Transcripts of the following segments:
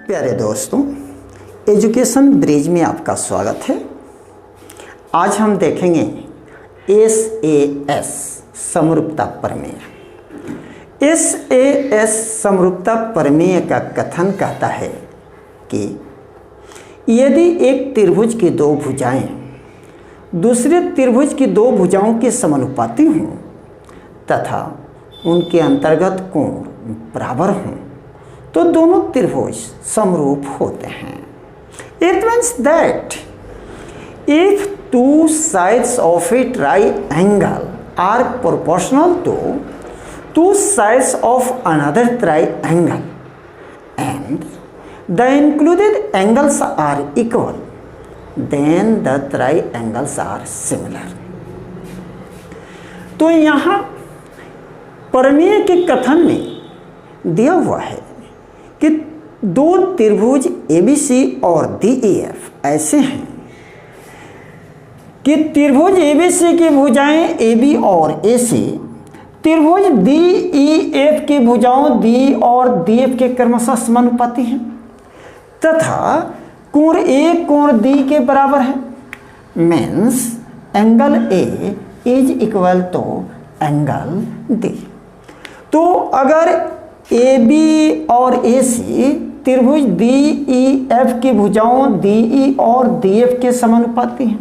प्यारे दोस्तों, education bridge में आपका स्वागत है। आज हम देखेंगे SAS समरूपता प्रमेय। SAS समरूपता प्रमेय का कथन कहता है कि यदि एक त्रिभुज की दो भुजाएं दूसरे त्रिभुज की दो भुजाओं के समानुपाती हों तथा उनके अंतर्गत कोण बराबर हों तो दोनों त्रिभुज समरूप होते हैं। It means that if two sides of a triangle are proportional to two sides of another triangle and the included angles are equal, then the triangles are similar। तो यहाँ प्रमेय के कथन में दिया हुआ है कि दो त्रिभुज ABC और DEF ऐसे हैं कि त्रिभुज ABC की भुजाएं AB और AC त्रिभुज DEF की भुजाओं D और DF के क्रमशः समानुपाती हैं तथा कोण A कोण D के बराबर है। Means angle A is equal to angle D। तो अगर AB और AC त्रिभुज DEF की भुजाओं DE और DF के समानुपाती हैं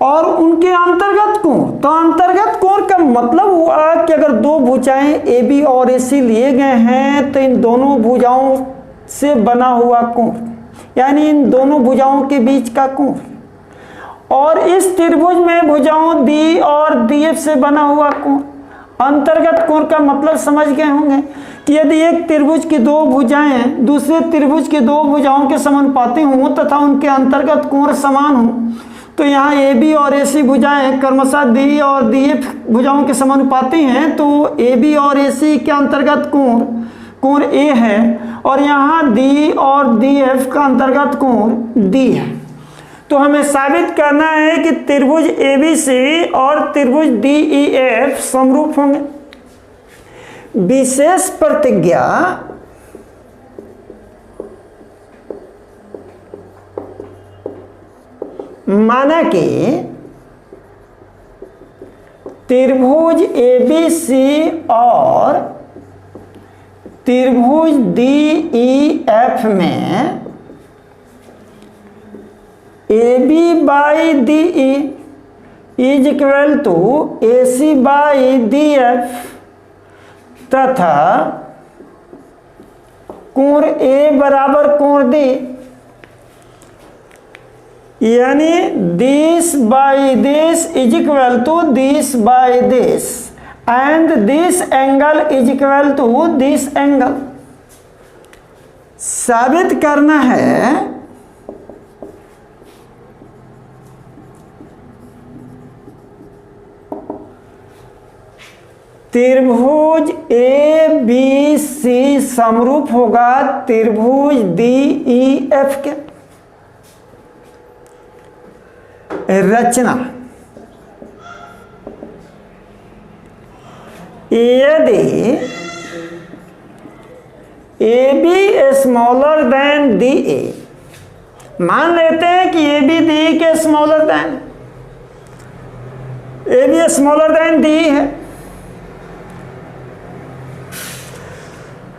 और उनके अंतर्गत कोण, तो अंतर्गत कोण का मतलब हुआ कि अगर दो भुजाएं AB और AC लिए गए हैं तो इन दोनों भुजाओं से बना हुआ कोण यानी इन दोनों भुजाओं के बीच का कोण, और इस त्रिभुज में भुजाओं D और DF से बना हुआ कोण। अंतर्गत कोण का मतलब समझ गए होंगे कि यदि एक त्रिभुज की दो भुजाएं दूसरे त्रिभुज की दो भुजाओं के समानुपाती हों तथा उनके अंतर्गत कोण समान हो तो यहाँ AB और AC भुजाएं क्रमशः D और DF भुजाओं के समानुपाती हैं तो AB और AC के अंतर्गत कोण A है और यहाँ D और DF का अंतर्गत कोण D है। तो हमें साबित करना है कि त्रिभुज ABC और त्रिभुज DEF समरूप होंगे। विशेष प्रतिज्ञा माना कि त्रिभुज ABC और त्रिभुज DEF में AB by DE is equal to AC by DF तथा कोण A बराबर कोण D यानी this by this is equal to this by this and this angle is equal to this angle. साबित करना है त्रिभुज ABC समरूप होगा त्रिभुज DEF के। रचना यदि AB स्मॉलर देन DA, मान लेते हैं कि AB DE के smaller than AB smaller than DE है,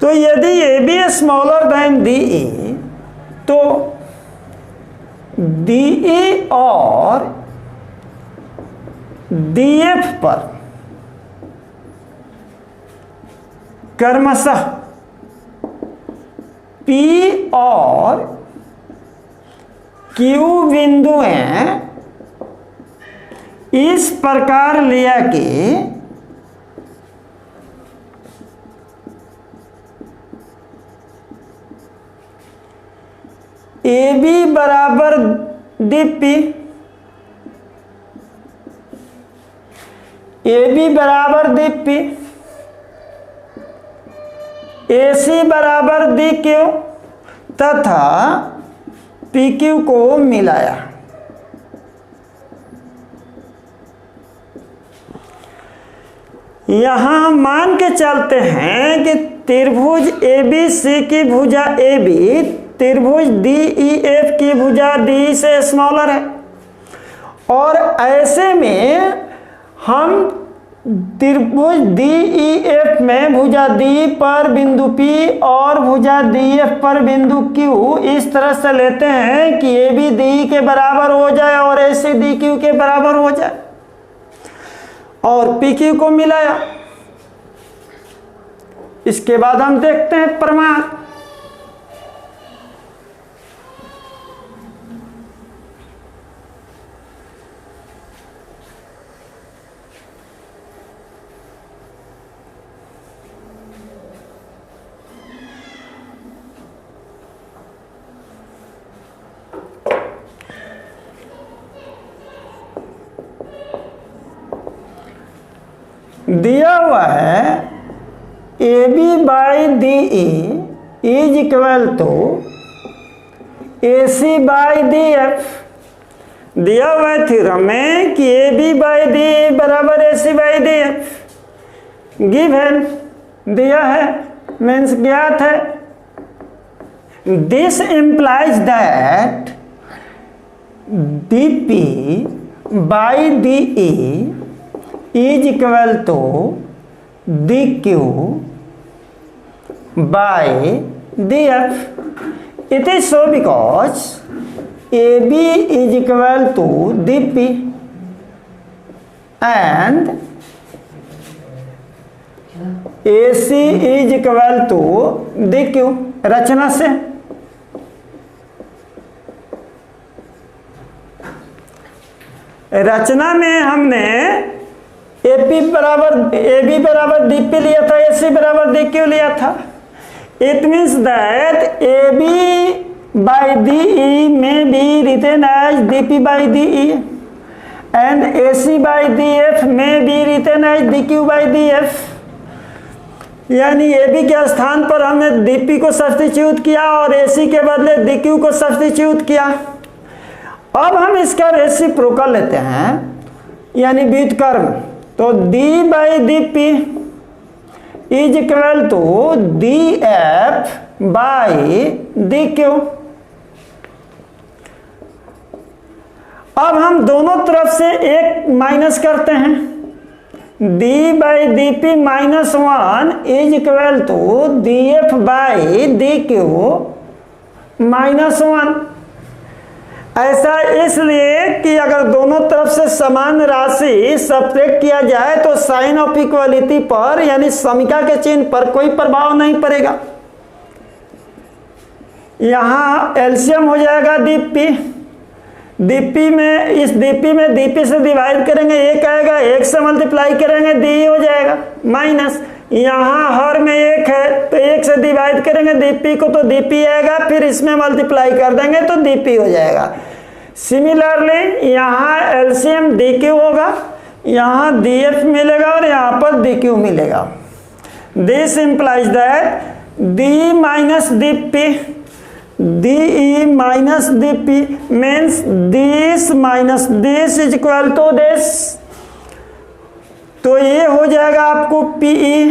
तो यदि AB स्मॉलर देन DE तो DE और DF पर क्रमशः P और Q बिंदुएं इस प्रकार लिया कि AB बराबर DP, AB बराबर DP, AC बराबर DQ तथा पी क्यू को मिलाया। यहां हम मान के चलते हैं कि त्रिभुज ए बी सी की भुजा ए बी त्रिभुज डी ई एफ की भुजा डी से स्मॉलर है, और ऐसे में हम त्रिभुज डी ई एफ में भुजा डी पर बिंदु पी और भुजा डी एफ पर बिंदु क्यू इस तरह से लेते हैं कि ए बी डी के बराबर हो जाए और ए सी डी क्यू के बराबर हो जाए, और पी क्यू को मिलाया। इसके बाद हम देखते हैं प्रमाण। दिया हुआ है A B by D E is equal to A C by D F. दिया हुआ है थ्योरम में कि A B by D E बराबर A C by D F given दिया है, मीन्स ज्ञात है। This implies that D P by D E is equal to dq by df. It is so because AB is equal to dp and AC is equal to dq। रचना से में हमने A B बराबर D P लिया था, A C बराबर D Q लिया था। It means that A B by D E में be written as D P by D E and A C by D F में be written as D Q by D F. यानी A B के स्थान पर हमने D P को substitute किया और ए सी के बदले डी क्यू को सब्स्टिट्यूट किया। अब हम इसका रेसिप्रोकल लेते हैं, यानी व्युत्क्रम। तो d by D P is equal to D F by D Q. अब हम दोनों तरफ से एक माइनस करते हैं। d by D P minus 1 is equal to D F by D Q minus 1। ऐसा इसलिए कि अगर दोनों तरफ से समान राशि सब्ट्रैक्ट किया जाए तो साइन ऑफ इक्वलिटी पर, यानी समीका के चिन्ह पर कोई प्रभाव नहीं पड़ेगा। यहां एलसीएम हो जाएगा डीपी। डीपी में इस डीपी में डीपी से डिवाइड करेंगे, एक आएगा, एक से मल्टीप्लाई करेंगे डी हो जाएगा माइनस। यहाँ हर में एक है तो एक से डिवाइड करेंगे डीपी को तो डीपी आएगा, फिर इसमें मल्टीप्लाई कर देंगे तो डीपी हो जाएगा। सिमिलरली यहाँ एलसीएम डी क्यू होगा, यहाँ डी एफ मिलेगा और यहाँ पर डी क्यू मिलेगा। This implies that D minus D P D E minus D P means this minus this is equal to this. तो ये हो जाएगा आपको PE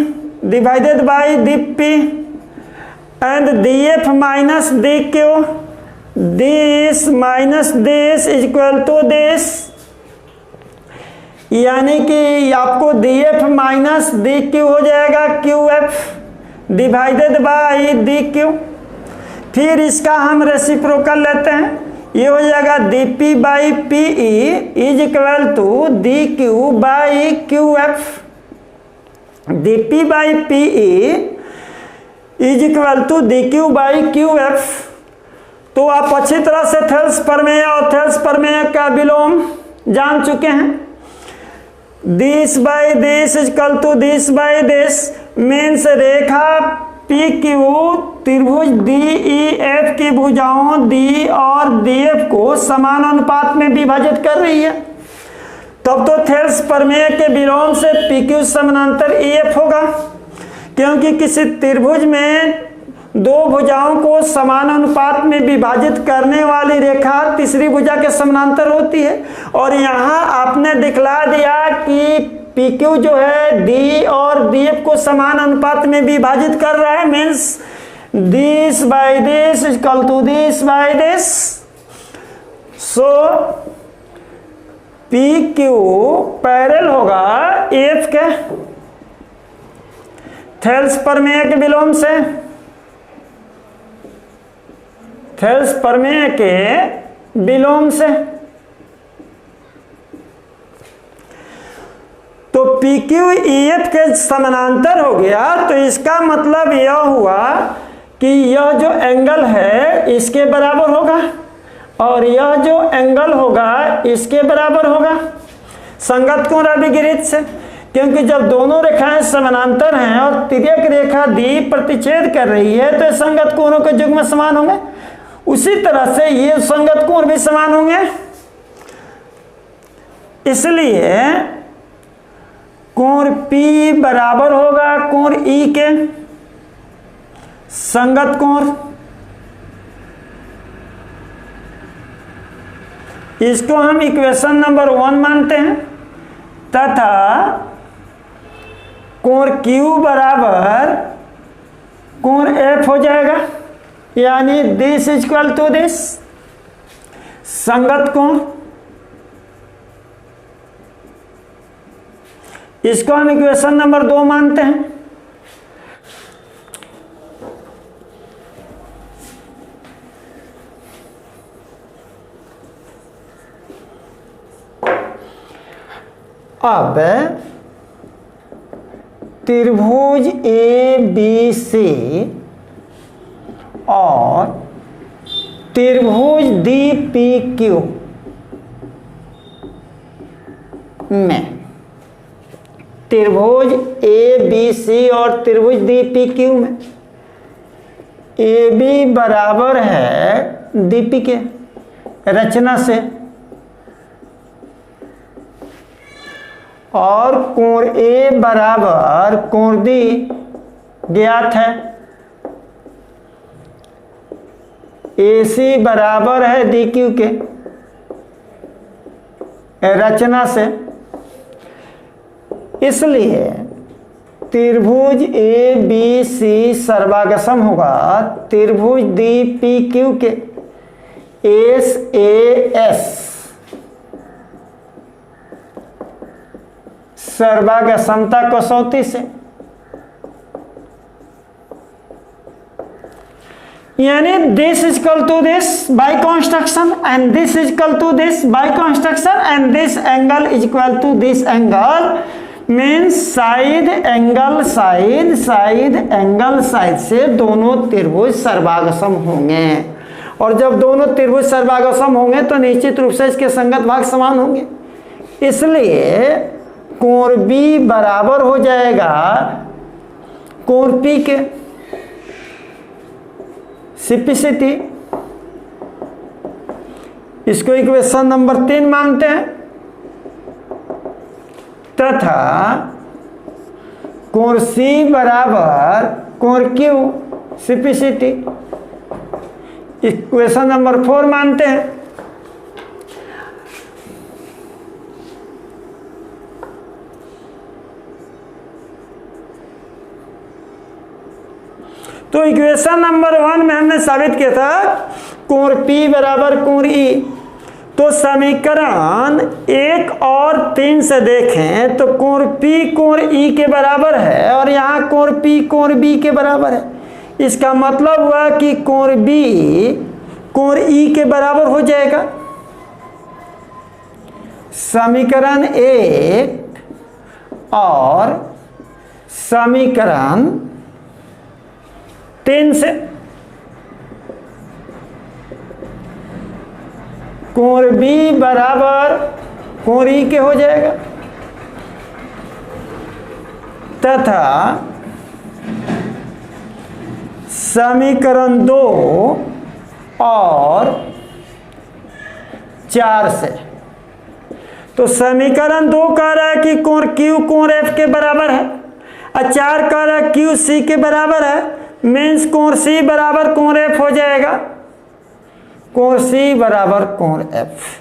divided by D P and D F minus D Q this minus this is equal to this. यानी कि आपको D F minus D Q हो जाएगा Q F divided by D Q. फिर इसका हम रेसिप्रोकल लेते हैं, ये हो जाएगा D P by P E is equal to D Q by Q F. D P by P E is equal to D Q by Q F. तो आप अच्छी तरह से थेल्स प्रमेय और थेल्स प्रमेय का विलोम जान चुके हैं। This by this is equal to this by this means रेखा पी क्यू त्रिभुज डी ई एफ की भुजाओं डी और डी एफ को समान अनुपात में विभाजित कर रही है। तब तो थेल्स प्रमेय के विलोम से पी क्यू समानांतर ई एफ होगा, क्योंकि किसी त्रिभुज में दो भुजाओं को समान अनुपात में विभाजित करने वाली रेखा तीसरी भुजा के समानांतर होती है। और यहाँ आपने दिखला दिया कि PQ जो है D और DF को समान अनुपात में विभाजित कर रहा है, means this by this equal to this by this. So PQ parallel होगा AF के थेल्स प्रमेय के विलोम से, थेल्स प्रमेय के विलोम से। तो PQ EF के समानांतर हो गया, तो इसका मतलब यह हुआ कि यह जो एंगल है इसके बराबर होगा और यह जो एंगल होगा इसके बराबर होगा संगत कोण अभिगृहित से, क्योंकि जब दोनों रेखाएं समानांतर हैं और तिर्यक रेखा दी प्रतिच्छेद कर रही है तो संगत कोणों के युग्म समान होंगे। उसी तरह से ये संगत कोण भी समान होंगे, इसलिए कोण P बराबर होगा कोण E के संगत कोण। इसको हम इक्वेशन नंबर 1 मानते हैं तथा कोण Q बराबर कोण F हो जाएगा, यानी दिस इक्वल टू दिस संगत कोण। इसको हम इक्वेशन नंबर 2 मानते हैं। अब त्रिभुज ABC और त्रिभुज DPQ में, त्रिभुज ABC और त्रिभुज DPQ में AB बराबर है DP के रचना से और कोण A बराबर कोण D ज्ञात है, AC बराबर है DQ के रचना से। इसलिए त्रिभुज ABC सर्वागसम होगा त्रिभुज DPQ के SAS सर्वागसमता कसौटी से, यानी this is equal to this by construction and this is equal to this by construction and this angle is equal to this angle, means side angle side, side angle side से दोनों त्रिभुज सर्वागसम होंगे। और जब दोनों त्रिभुज सर्वागसम होंगे तो निश्चित रूप से इसके संगत भाग समान होंगे, इसलिए कोण B बराबर हो जाएगा कोण P के। सिंपलिसिटी, इसको इक्वेशन नंबर 3 मानते हैं तथा कोण C बराबर कोण Q सिंपलिसिटी इक्वेशन नंबर 4 मानते हैं। तो इक्वेशन नंबर 1 में हमने साबित किया था कोण P बराबर कोण E। तो समीकरण 1 और 3 से देखें तो कोण P कोण E के बराबर है और यहाँ कोण P कोण B के बराबर है। इसका मतलब हुआ कि कोण B कोण E के बराबर हो जाएगा। समीकरण 1 और समीकरण 3 से कोण B बराबर कोण E के हो जाएगा तथा समीकरण 2 और 4 से। तो समीकरण 2 कह रहा है कि कोण Q कोण F के बराबर है और 4 कह रहा है Q C के बराबर है। मीन्स कोण सी बराबर कोण एफ हो जाएगा, कोण सी बराबर कोण एफ।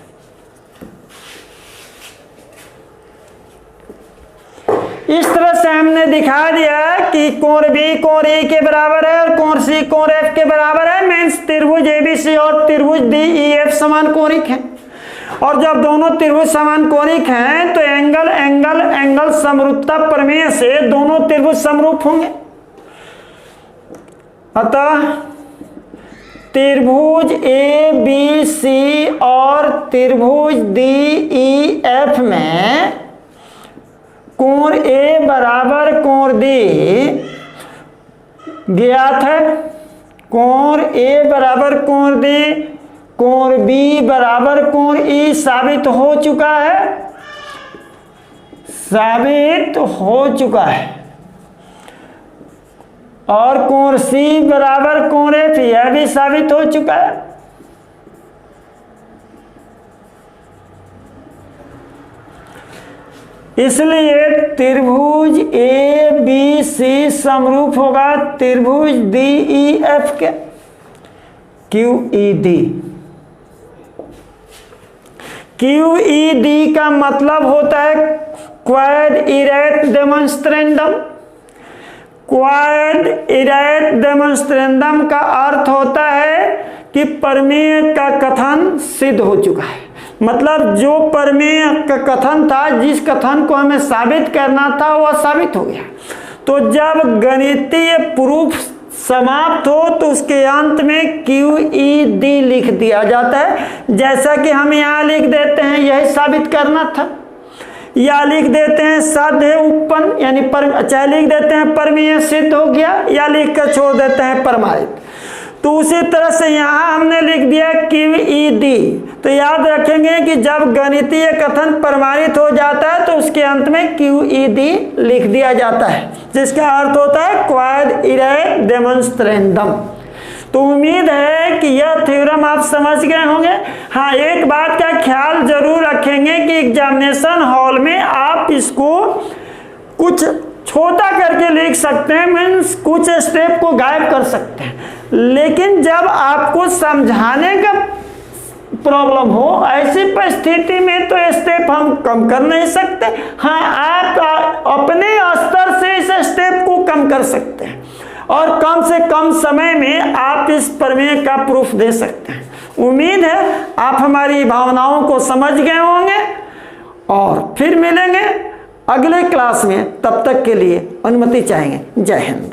इस तरह से हमने दिखा दिया कि कोण बी कोण ए के बराबर है और कोण सी कोण एफ के बराबर है। मीन्स त्रिभुज एबीसी और त्रिभुज डीईएफ समान कोणिक हैं, और जब दोनों त्रिभुज समान कोणिक हैं तो एंगल एंगल एंगल समरूपता प्रमेय से दोनों त्रिभुज समरूप होंगे। अतः त्रिभुज ए बी सी और त्रिभुज डी ई एफ में कोण ए बराबर कोण डी ज्ञात है, कोण ए बराबर कोण डी, कोण बी बराबर कोण ई साबित हो चुका है, साबित हो चुका है, और कोण सी बराबर कोण एफ यह भी साबित हो चुका है। इसलिए त्रिभुज ए बी सी समरूप होगा त्रिभुज डी ई एफ के, Q E D. Q E D का मतलब होता है क्वाड इरेट डेमोन्स्ट्रेंडम। क्वाड इरेट डेमोन्स्ट्रेंडम का अर्थ होता है कि प्रमेय का कथन सिद्ध हो चुका है। मतलब जो प्रमेय का कथन था, जिस कथन को हमें साबित करना था, वह साबित हो गया। तो जब गणितीय प्रूफ समाप्त हो तो उसके अंत में क्यू ई डी लिख दिया जाता है। जैसा कि हम यहाँ लिख देते हैं यही साबित करना था, या लिख देते हैं साध्य उत्पन्न, यानी चाहे लिख देते हैं प्रमेय सिद्ध हो गया, या लिख कर छोड़ देते हैं प्रमाणित। तो उसी तरह से यहाँ हमने लिख दिया क्यू ई डी। तो याद रखेंगे कि जब गणितीय कथन प्रमाणित हो जाता है तो उसके अंत में क्यू ई डी लिख दिया जाता है, जिसका अर्थ होता है क्वाड इरेट डेमोन्स्ट्रेंडम। तो उम्मीद है कि यह थ्योरम आप समझ गए होंगे। हाँ, एक बात का ख्याल जरूर रखेंगे कि एग्जामिनेशन हॉल में आप इसको कुछ छोटा करके लिख सकते हैं, मीन्स कुछ स्टेप को गायब कर सकते हैं, लेकिन जब आपको समझाने का प्रॉब्लम हो ऐसी परिस्थिति में तो स्टेप हम कम कर नहीं सकते। हाँ, आप अपने स्तर से इस स्टेप को कम कर सकते हैं और कम से कम समय में आप इस प्रमेय का प्रूफ दे सकते हैं। उम्मीद है आप हमारी भावनाओं को समझ गए होंगे, और फिर मिलेंगे अगले क्लास में। तब तक के लिए अनुमति चाहेंगे। जय हिंद।